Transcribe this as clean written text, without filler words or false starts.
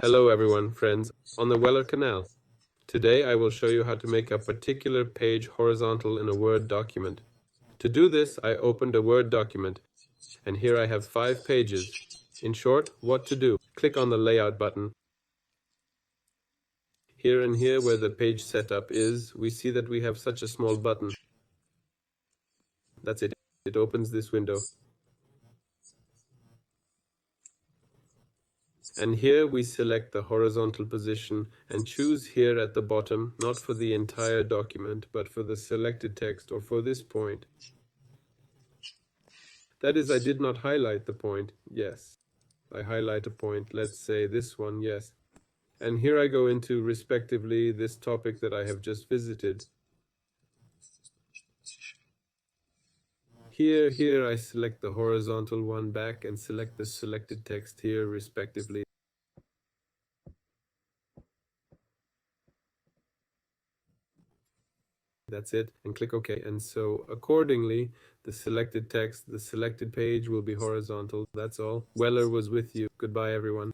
Hello everyone, friends, on the Weller Canal. Today I will show you how to make a particular page horizontal in a Word document. To do this, I opened a Word document, and here I have 5 pages. In short, what to do. Click on the Layout button. Here and here where the page setup is, we see that we have such a small button. That's it. It opens this window. And here we select the horizontal position and choose here at the bottom, not for the entire document, but for the selected text or for this point. That is, I did not highlight the point. Yes, I highlight a point. Let's say this one, yes. And here I go into, respectively, this topic that I have just visited. Here I select the horizontal one back and select the selected text here, respectively. That's it, and click OK. And so accordingly, the selected text, the selected page will be horizontal. That's all. Weller was with you. Goodbye, everyone.